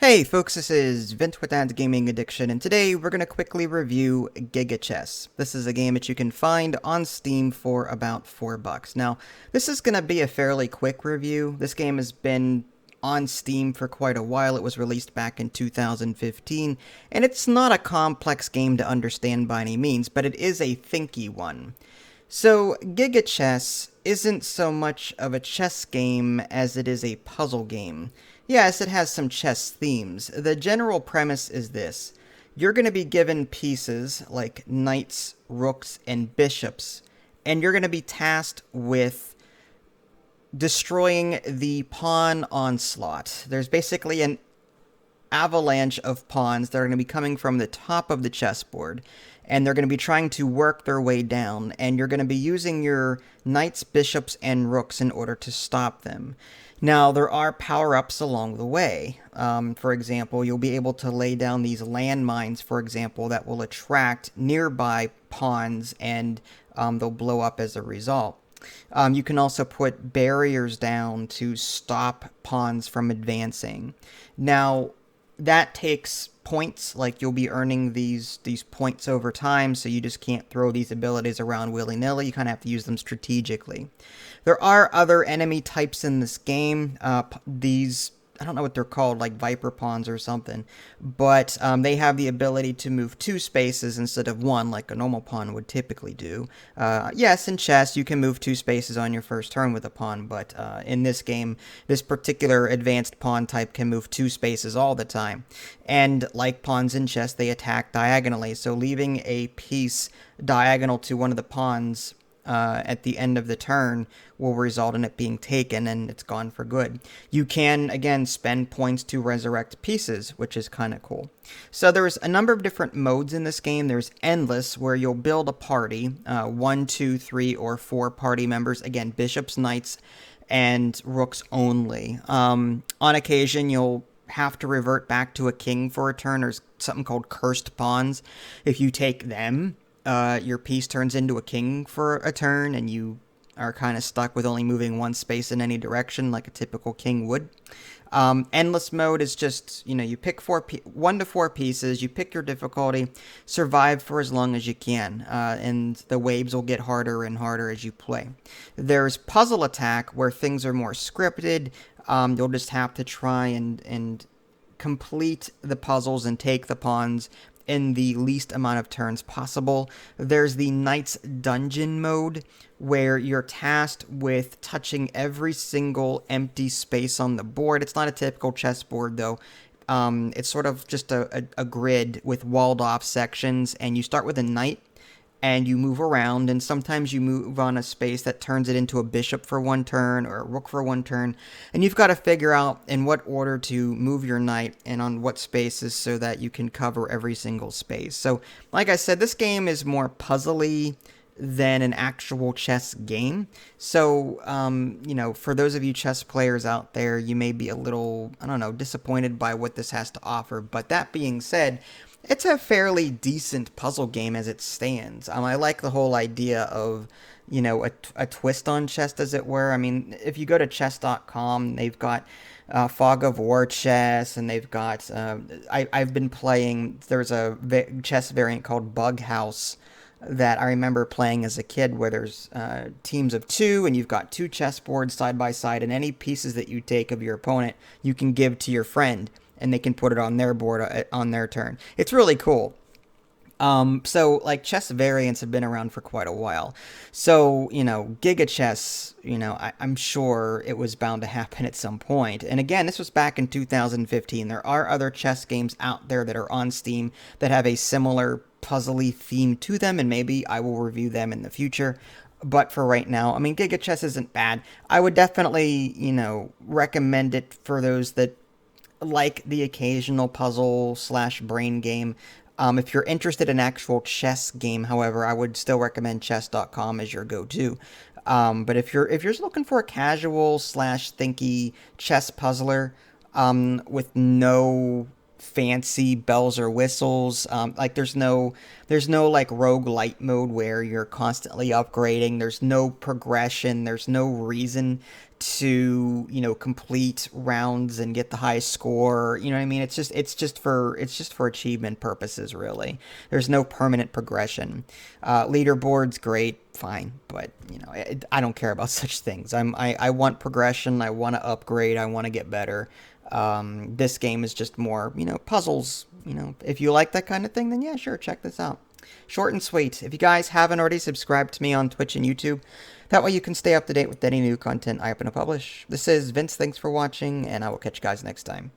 Hey folks, this is Vint with Dad's Gaming Addiction, and today we're going to quickly review Gigachess. This is a game that you can find on Steam for about $4. Now, this is going to be a fairly quick review. This game has been on Steam for quite a while. It was released back in 2015, and it's not a complex game to understand by any means, but it is a thinky one. So, Gigachess isn't so much of a chess game as it is a puzzle game. Yes, it has some chess themes. The general premise is this. You're going to be given pieces like knights, rooks, and bishops, and you're going to be tasked with destroying the pawn onslaught. There's basically an avalanche of pawns that are going to be coming from the top of the chessboard, and they're going to be trying to work their way down, and you're going to be using your knights, bishops, and rooks in order to stop them. Now, there are power-ups along the way. For example, you'll be able to lay down these landmines, for example, that will attract nearby pawns, and they'll blow up as a result. You can also put barriers down to stop pawns from advancing. Now, that takes points, like you'll be earning these points over time, so you just can't throw these abilities around willy-nilly. You kind of have to use them strategically. There are other enemy types in this game. These, I don't know what they're called, like Viper Pawns or something, but they have the ability to move 2 spaces instead of 1, like a normal pawn would typically do. Yes, in chess, you can move 2 spaces on your first turn with a pawn, but in this game, this particular advanced pawn type can move 2 spaces all the time. And like pawns in chess, they attack diagonally, so leaving a piece diagonal to one of the pawns at the end of the turn will result in it being taken, and it's gone for good. You can, again, spend points to resurrect pieces, which is kind of cool. So there's a number of different modes in this game. There's Endless, where you'll build a party, 1, 2, 3, or 4 party members. Again, bishops, knights, and rooks only. On occasion, you'll have to revert back to a king for a turn. There's something called cursed pawns. If you take them, your piece turns into a king for a turn, and you are kind of stuck with only moving 1 space in any direction like a typical king would. Endless mode is just, you pick 1 to 4 pieces, you pick your difficulty, survive for as long as you can, and the waves will get harder and harder as you play. There's Puzzle Attack, where things are more scripted. You'll just have to try and complete the puzzles and take the pawns in the least amount of turns possible. There's the Knight's Dungeon mode, where you're tasked with touching every single empty space on the board. It's not a typical chessboard, though. It's sort of just a grid with walled-off sections, and you start with a knight, and you move around, and sometimes you move on a space that turns it into a bishop for 1 turn or a rook for 1 turn, and you've got to figure out in what order to move your knight and on what spaces so that you can cover every single space. So, like I said, this game is more puzzly than an actual chess game. So, for those of you chess players out there, you may be a little, disappointed by what this has to offer. But that being said, it's a fairly decent puzzle game as it stands. I like the whole idea of, a twist on chess, as it were. I mean, if you go to chess.com, they've got Fog of War chess, and they've got, I've been playing, there's a chess variant called Bug House that I remember playing as a kid, where there's teams of 2, and you've got 2 chessboards side by side, and any pieces that you take of your opponent, you can give to your friend, and they can put it on their board on their turn. It's really cool. So, chess variants have been around for quite a while. So, Gigachess, I'm sure it was bound to happen at some point. And again, this was back in 2015. There are other chess games out there that are on Steam that have a similar puzzly theme to them, and maybe I will review them in the future. But for right now, Gigachess isn't bad. I would definitely, recommend it for those that like the occasional puzzle/brain game. If you're interested in actual chess game, however, I would still recommend chess.com as your go-to. But if you're just looking for a casual/thinky chess puzzler with no fancy bells or whistles. Like there's no like roguelite mode where you're constantly upgrading. There's no progression. There's no reason to, complete rounds and get the highest score. You know what I mean? It's just for achievement purposes, really. There's no permanent progression. Leaderboard's great, fine, but I don't care about such things. I want progression. I want to upgrade. I want to get better. This game is just more, puzzles. If you like that kind of thing, then yeah, sure, check this out. Short and sweet. If you guys haven't already, subscribed to me on Twitch and YouTube. That way you can stay up to date with any new content I happen to publish. This is Vince, thanks for watching, and I will catch you guys next time.